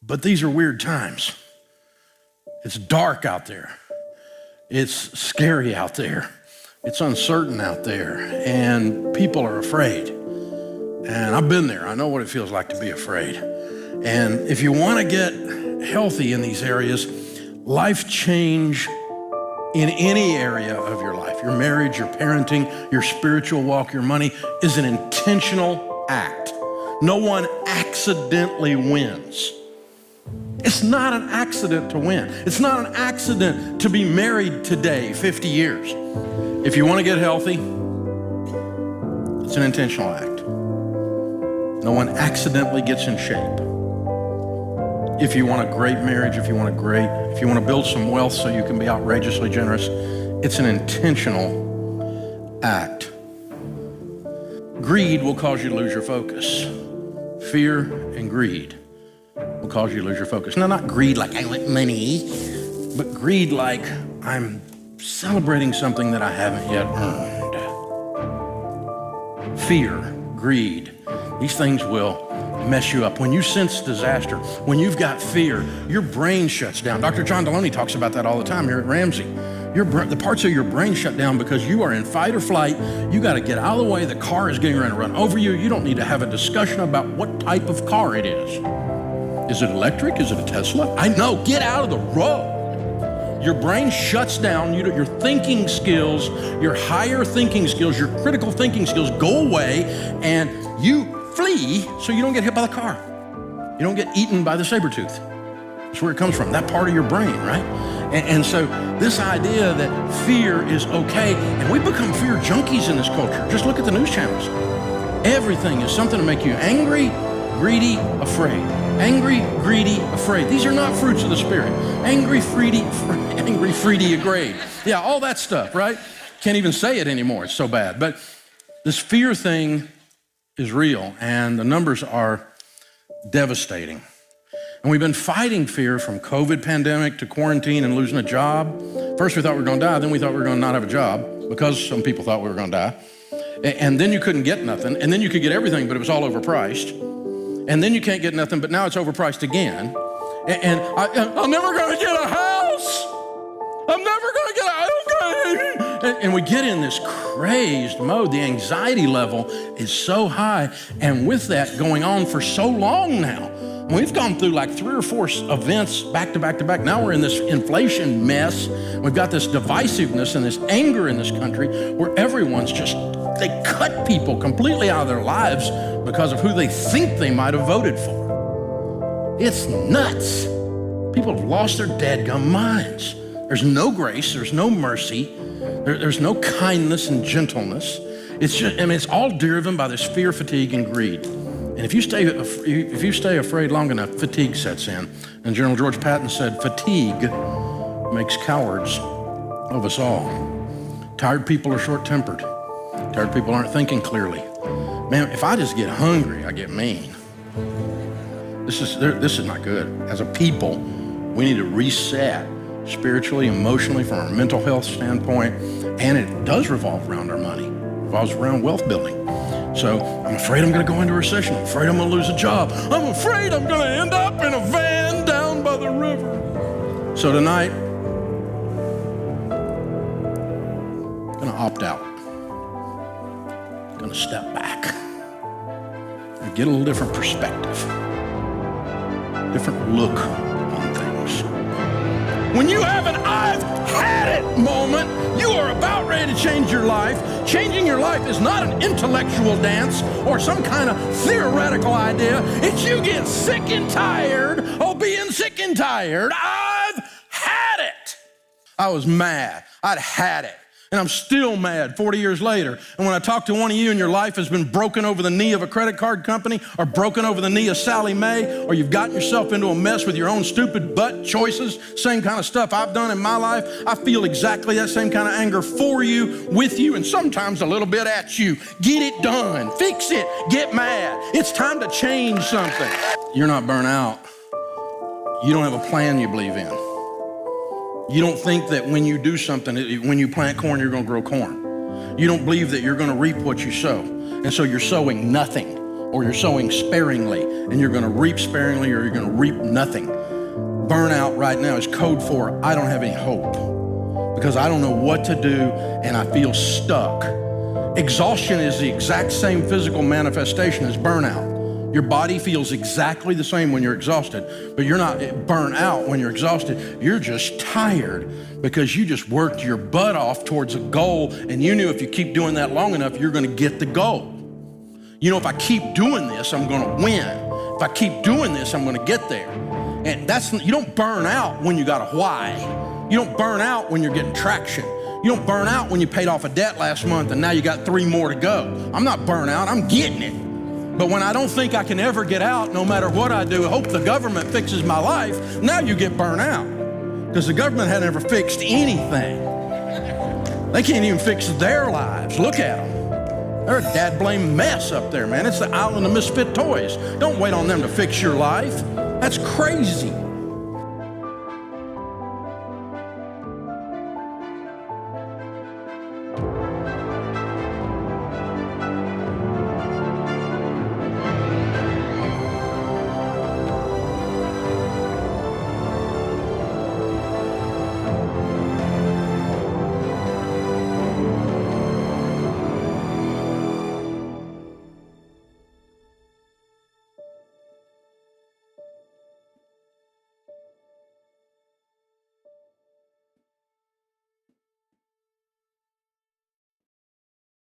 But these are weird times. It's dark out there. It's scary out there. It's uncertain out there, and people are afraid. And I've been there. I know what it feels like to be afraid. And if you want to get healthy in these areas, life change in any area of your life, your marriage, your parenting, your spiritual walk, your money, is an intentional act. No one accidentally wins. It's not an accident to win. It's not an accident to be married today, 50 years. If you want to get healthy, it's an intentional act. No one accidentally gets in shape. If you want a great marriage, if you want to build some wealth so you can be outrageously generous, it's an intentional act. Greed will cause you to lose your focus. Fear and greed will cause you to lose your focus. Now, not greed like I want money, but greed like I'm celebrating something that I haven't yet earned. Fear, greed, these things will mess you up. When you sense disaster, when you've got fear, your brain shuts down. Dr. John Deloney talks about that all the time here at Ramsey. The parts of your brain shut down because you are in fight or flight. You got to get out of the way. The car is getting ready to run over you. You don't need to have a discussion about what type of car it is. Is it electric? Is it a Tesla? I know, get out of the road. Your brain shuts down. Your thinking skills, your higher thinking skills, your critical thinking skills go away, and you flee so you don't get hit by the car. You don't get eaten by the saber tooth. That's where it comes from, that part of your brain, right? And so this idea that fear is okay, and we become fear junkies in this culture. Just look at the news channels. Everything is something to make you angry, greedy, afraid. Angry, greedy, afraid. These are not fruits of the Spirit. Angry, greedy, afraid. Yeah, all that stuff, right? Can't even say it anymore, it's so bad. But this fear thing is real, and the numbers are devastating. And we've been fighting fear from COVID pandemic to quarantine and losing a job. First we thought we were gonna die, then we thought we were gonna not have a job because some people thought we were gonna die. And then you couldn't get nothing, and then you could get everything, but it was all overpriced. And then you can't get nothing, but now it's overpriced again. And I'm never gonna get a house. I'm never gonna get a house. And we get in this crazed mode. The anxiety level is so high. And with that going on for so long now, we've gone through like 3 or 4 events back to back to back. Now we're in this inflation mess. We've got this divisiveness and this anger in this country where everyone's just, they cut people completely out of their lives because of who they think they might have voted for. It's nuts. People have lost their dadgum minds. There's no grace, there's no mercy, there's no kindness and gentleness. It's just, it's all driven by this fear, fatigue, and greed. And if you stay afraid long enough, fatigue sets in. And General George Patton said, fatigue makes cowards of us all. Tired people are short-tempered. Tired people aren't thinking clearly. Man, if I just get hungry, I get mean. This is not good. As a people, we need to reset spiritually, emotionally, from our mental health standpoint, and it does revolve around our money. It revolves around wealth building. So I'm afraid I'm gonna go into a recession. I'm afraid I'm gonna lose a job. I'm afraid I'm gonna end up in a van down by the river. So tonight, I'm gonna opt out. I'm gonna step back and get a little different perspective, different look on things. When you have an I've had it moment, you are about ready to change your life. Changing your life is not an intellectual dance or some kind of theoretical idea. It's you get sick and tired of being sick and tired. I've had it. I was mad. I'd had it. And I'm still mad 40 years later. And when I talk to one of you and your life has been broken over the knee of a credit card company or broken over the knee of Sally Mae, or you've gotten yourself into a mess with your own stupid butt choices, same kind of stuff I've done in my life, I feel exactly that same kind of anger for you, with you, and sometimes a little bit at you. Get it done. Fix it. Get mad. It's time to change something. You're not burnt out. You don't have a plan you believe in. You don't think that when you do something, when you plant corn, you're gonna grow corn. You don't believe that you're gonna reap what you sow. And so you're sowing nothing or you're sowing sparingly, and you're going to reap sparingly, or you're going to reap nothing. Burnout right now is code for I don't have any hope because I don't know what to do and I feel stuck. Exhaustion is the exact same physical manifestation as burnout. Your body feels exactly the same when you're exhausted, but you're not burnt out when you're exhausted. You're just tired because you just worked your butt off towards a goal, and you knew if you keep doing that long enough, you're going to get the goal. You know, if I keep doing this, I'm going to win. If I keep doing this, I'm going to get there. And you don't burn out when you got a why. You don't burn out when you're getting traction. You don't burn out when you paid off a debt last month and now you got 3 more to go. I'm not burnt out, I'm getting it. But when I don't think I can ever get out, no matter what I do, hope the government fixes my life, now you get burnt out. Because the government had never fixed anything. They can't even fix their lives. Look at them. They're a dad-blame mess up there, man. It's the island of misfit toys. Don't wait on them to fix your life. That's crazy.